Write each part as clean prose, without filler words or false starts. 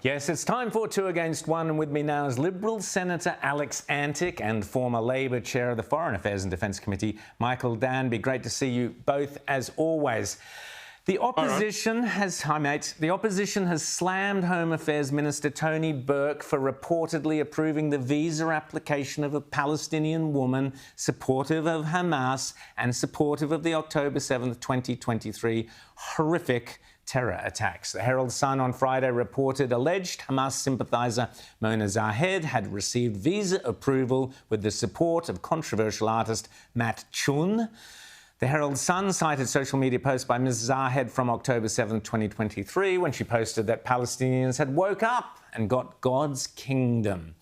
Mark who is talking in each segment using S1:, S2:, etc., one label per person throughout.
S1: Yes, it's time for Two Against One, and with me now is Liberal Senator Alex Antic and former Labor Chair of the Foreign Affairs and Defence Committee, Michael Danby. Great to see you both, as always. The opposition the opposition has slammed Home Affairs Minister Tony Burke for reportedly approving the visa application of a Palestinian woman supportive of Hamas and supportive of the October 7th, 2023 horrific terror attacks. The Herald Sun on Friday reported alleged Hamas sympathiser Mona Zahed had received visa approval with the support of controversial artist Matt Chun. The Herald Sun cited social media posts by Ms Zahed from October 7, 2023, when she posted that Palestinians had woke up and got God's kingdom.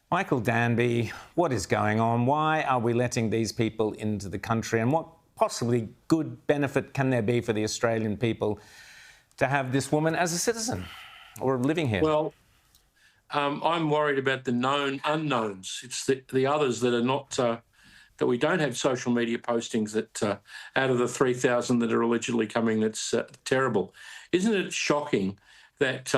S1: Michael Danby, what is going on? Why are we letting these people into the country? And what possibly good benefit can there be for the Australian people to have this woman as a citizen or living here?
S2: Well, I'm worried about the known unknowns. It's the others that are not... that we don't have social media postings that out of the 3,000 that are allegedly coming, that's terrible. Isn't it shocking that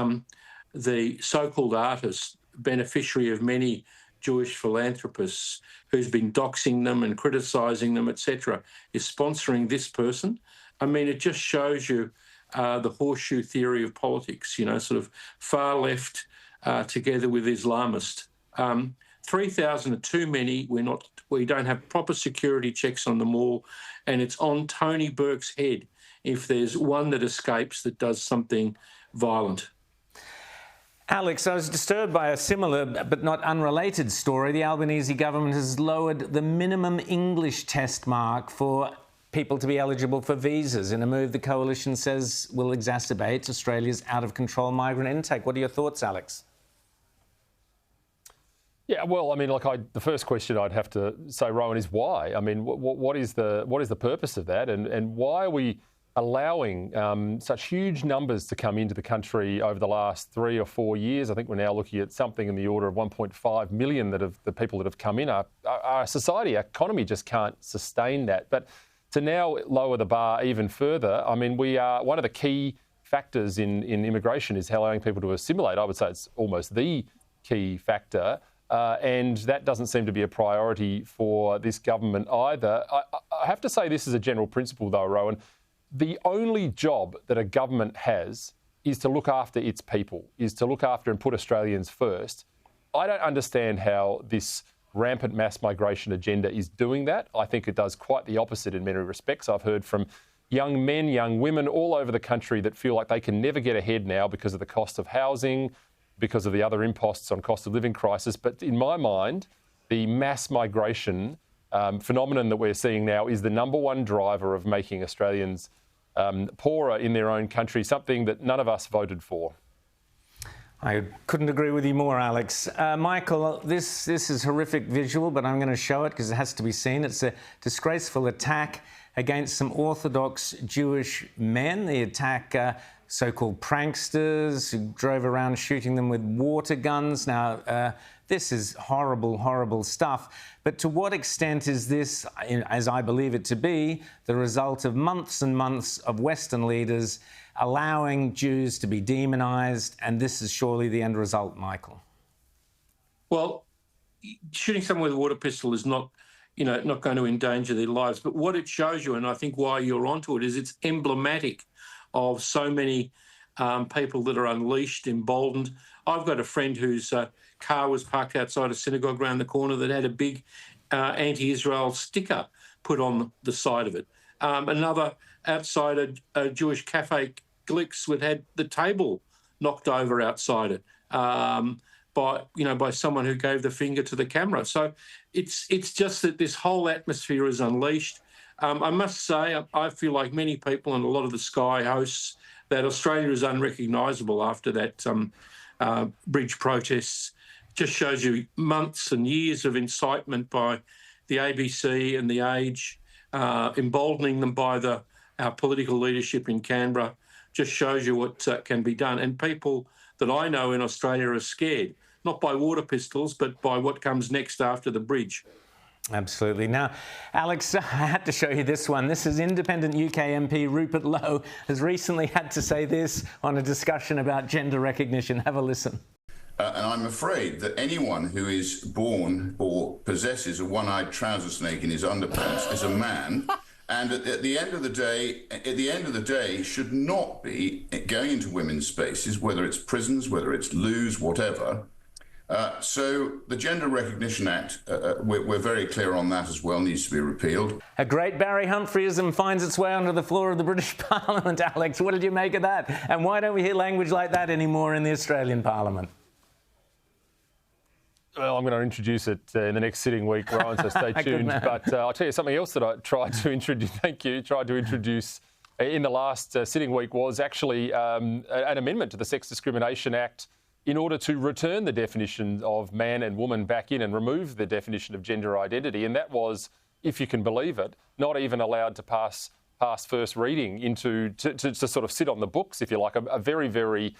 S2: the so-called artist, beneficiary of many Jewish philanthropists, who's been doxing them and criticising them, etc., is sponsoring this person? I mean, it just shows you the horseshoe theory of politics, you know, sort of far left together with Islamist. 3,000 are too many. We don't have proper security checks on them all, and it's on Tony Burke's head if there's one that escapes that does something violent.
S1: Alex, I was disturbed by a similar but not unrelated story. The Albanese government has lowered the minimum English test mark for people to be eligible for visas in a move the coalition says will exacerbate Australia's out-of-control migrant intake. What are your thoughts, Alex?
S3: Yeah, well, I mean, the first question I'd have to say, Rowan, is why? I mean, what is the purpose of that, and why are we allowing such huge numbers to come into the country over the last 3 or 4 years? I think we're now looking at something in the order of 1.5 million the people that have come in. Our society, our economy just can't sustain that. But to now lower the bar even further, I mean, we are one of the key factors in immigration is allowing people to assimilate. I would say it's almost the key factor. And that doesn't seem to be a priority for this government either. I have to say this is a general principle, though, Rowan. The only job that a government has is to look after its people, is to look after and put Australians first. I don't understand how this rampant mass migration agenda is doing that. I think it does quite the opposite in many respects. I've heard from young men, young women all over the country that feel like they can never get ahead now because of the cost of housing, because of the other imposts on cost of living crisis. But in my mind, the mass migration phenomenon that we're seeing now is the number one driver of making Australians poorer in their own country, something that none of us voted for.
S1: I couldn't agree with you more, Alex. Michael, this is horrific visual, but I'm going to show it because it has to be seen. It's a disgraceful attack against some Orthodox Jewish men. The attack so-called pranksters who drove around shooting them with water guns. Now, this is horrible, horrible stuff. But to what extent is this, as I believe it to be, the result of months and months of Western leaders allowing Jews to be demonised? And this is surely the end result, Michael.
S2: Well, shooting someone with a water pistol is not going to endanger their lives. But what it shows you, and I think why you're onto it, is it's emblematic of so many people that are unleashed, emboldened. I've got a friend whose car was parked outside a synagogue around the corner that had a big anti-Israel sticker put on the side of it. Another outside a Jewish cafe, Glicks, that had the table knocked over outside it by someone who gave the finger to the camera. So it's just that this whole atmosphere is unleashed. I must say, I feel like many people and a lot of the Sky hosts that Australia is unrecognisable after that bridge protests. Just shows you months and years of incitement by the ABC and the Age, emboldening them by our political leadership in Canberra. Just shows you what can be done. And people that I know in Australia are scared, not by water pistols, but by what comes next after the bridge.
S1: Absolutely. Now, Alex, I had to show you this one. This is independent UK MP Rupert Lowe has recently had to say this on a discussion about gender recognition. Have a listen.
S4: And I'm afraid that anyone who is born or possesses a one-eyed trouser snake in his underpants is a man, and at the end of the day, should not be going into women's spaces, whether it's prisons, whether it's loos, whatever. So the Gender Recognition Act, we're very clear on that as well, needs to be repealed.
S1: A great Barry Humphreyism finds its way onto the floor of the British Parliament, Alex. What did you make of that? And why don't we hear language like that anymore in the Australian Parliament?
S3: Well, I'm going to introduce it in the next sitting week, Rowan, so stay tuned. But I'll tell you something else that I tried to introduce. Thank you. Tried to introduce in the last sitting week was actually an amendment to the Sex Discrimination Act in order to return the definition of man and woman back in and remove the definition of gender identity. And that was, if you can believe it, not even allowed to pass first reading to sort of sit on the books, if you like, a very, very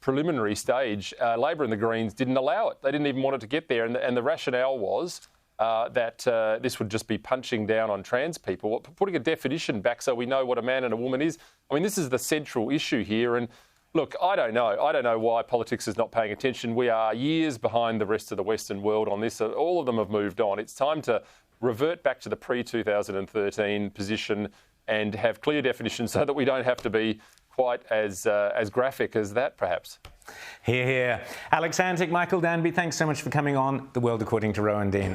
S3: preliminary stage. Labor and the Greens didn't allow it. They didn't even want it to get there. And the rationale was that this would just be punching down on trans people, putting a definition back so we know what a man and a woman is. I mean, this is the central issue here. And look, I don't know. I don't know why politics is not paying attention. We are years behind the rest of the Western world on this. All of them have moved on. It's time to revert back to the pre-2013 position and have clear definitions so that we don't have to be quite as graphic as that, perhaps.
S1: Hear, hear. Alex Antic, Michael Danby, thanks so much for coming on The World According to Rowan Dean.